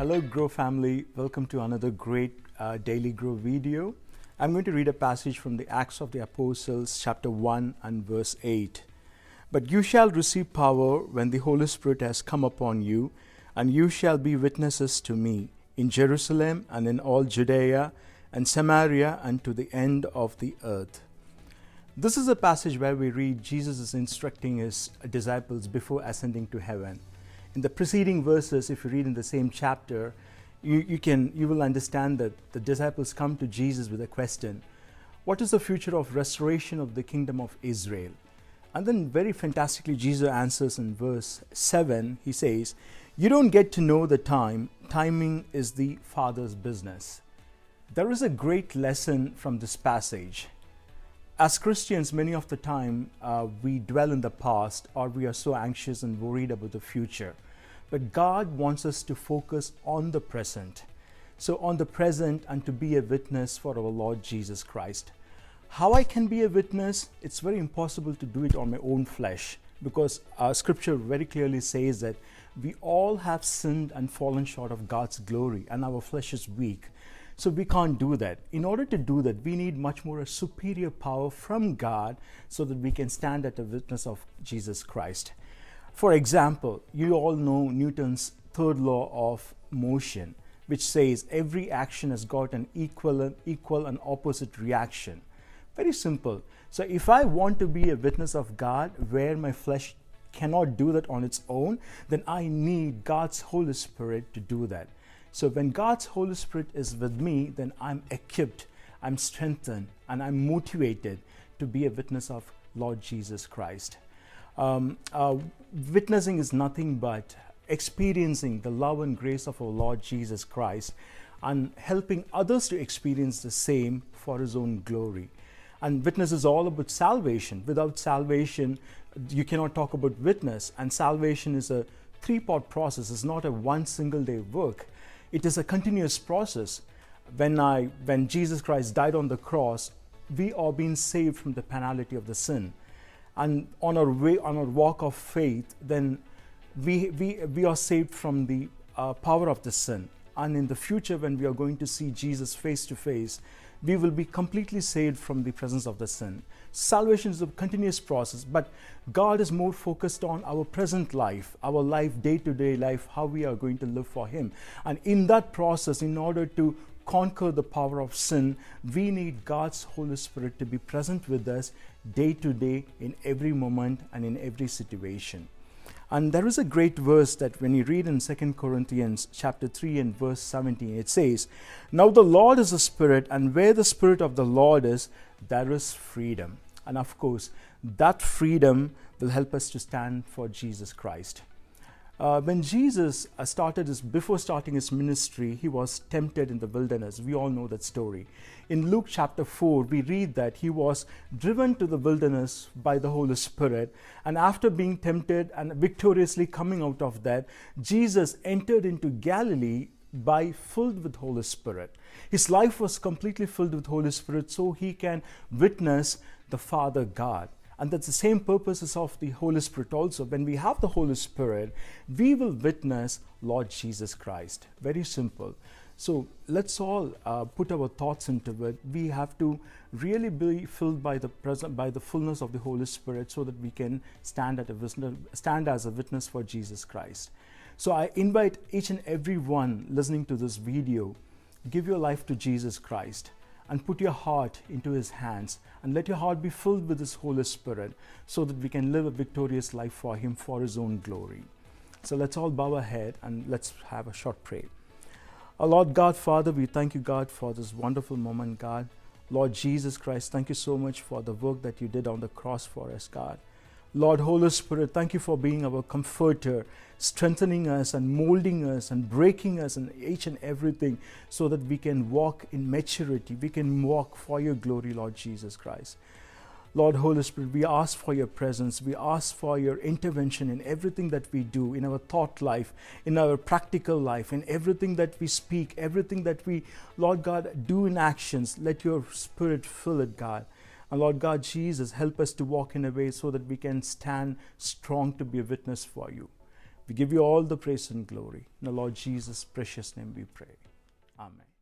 Hello Grow family, welcome to another great Daily Grow video. I'm going to read a passage from the Acts of the Apostles chapter 1 and verse 8. But you shall receive power when the Holy Spirit has come upon you, and you shall be witnesses to me in Jerusalem and in all Judea and Samaria and to the end of the earth. This is a passage where we read Jesus is instructing his disciples before ascending to heaven. In the preceding verses, if you read in the same chapter, you will understand that the disciples come to Jesus with a question: what is the future of restoration of the kingdom of Israel? And then very fantastically, Jesus answers in verse 7. He says, you don't get to know the time. Timing is the Father's business. There is a great lesson from this passage. As Christians, many of the time, we dwell in the past, or we are so anxious and worried about the future. But God wants us to focus on the present. So on the present, and to be a witness for our Lord Jesus Christ. How I can be a witness? It's very impossible to do it on my own flesh, because scripture very clearly says that we all have sinned and fallen short of God's glory, and our flesh is weak. So we can't do that. In order to do that, we need much more a superior power from God so that we can stand at the witness of Jesus Christ. For example, you all know Newton's third law of motion, which says every action has got an equal and opposite reaction. Very simple. So if I want to be a witness of God where my flesh cannot do that on its own, then I need God's Holy Spirit to do that. So when God's Holy Spirit is with me, then I'm equipped, I'm strengthened, and I'm motivated to be a witness of Lord Jesus Christ. Witnessing is nothing but experiencing the love and grace of our Lord Jesus Christ and helping others to experience the same for His own glory. And witness is all about salvation. Without salvation, you cannot talk about witness. And salvation is a three-part process. It's not a one single day work. It is a continuous process. When Jesus Christ died on the cross, we are being saved from the penalty of the sin. And on our walk of faith, then we are saved from the power of the sin. And in the future, when we are going to see Jesus face to face, we will be completely saved from the presence of the sin. Salvation is a continuous process, but God is more focused on our present life, our life, day-to-day life, how we are going to live for Him. And in that process, in order to conquer the power of sin, we need God's Holy Spirit to be present with us day to day, in every moment and in every situation. And there is a great verse that when you read in 2 Corinthians chapter 3 and verse 17, it says, now the Lord is a spirit, and where the Spirit of the Lord is, there is freedom. And of course, that freedom will help us to stand for Jesus Christ. When Jesus before starting his ministry, he was tempted in the wilderness. We all know that story. In Luke chapter 4, we read that he was driven to the wilderness by the Holy Spirit. And after being tempted and victoriously coming out of that, Jesus entered into Galilee filled with Holy Spirit. His life was completely filled with Holy Spirit so he can witness the Father God. And that's the same purposes of the Holy Spirit also. When we have the Holy Spirit, we will witness Lord Jesus Christ. Very simple. So let's all put our thoughts into it. We have to really be filled by the fullness of the Holy Spirit so that we can stand as a witness for Jesus Christ. So I invite each and every one listening to this video, give your life to Jesus Christ and put your heart into His hands, and let your heart be filled with His Holy Spirit so that we can live a victorious life for Him, for His own glory. So let's all bow our head and let's have a short prayer. Our Lord God, Father, we thank you, God, for this wonderful moment, God. Lord Jesus Christ, thank you so much for the work that you did on the cross for us, God. Lord, Holy Spirit, thank you for being our comforter, strengthening us and molding us and breaking us in each and everything so that we can walk in maturity. We can walk for your glory, Lord Jesus Christ. Lord, Holy Spirit, we ask for your presence. We ask for your intervention in everything that we do, in our thought life, in our practical life, in everything that we speak, everything that we, Lord God, do in actions. Let your Spirit fill it, God. And Lord God Jesus, help us to walk in a way so that we can stand strong to be a witness for you. We give you all the praise and glory. In the Lord Jesus' precious name we pray. Amen.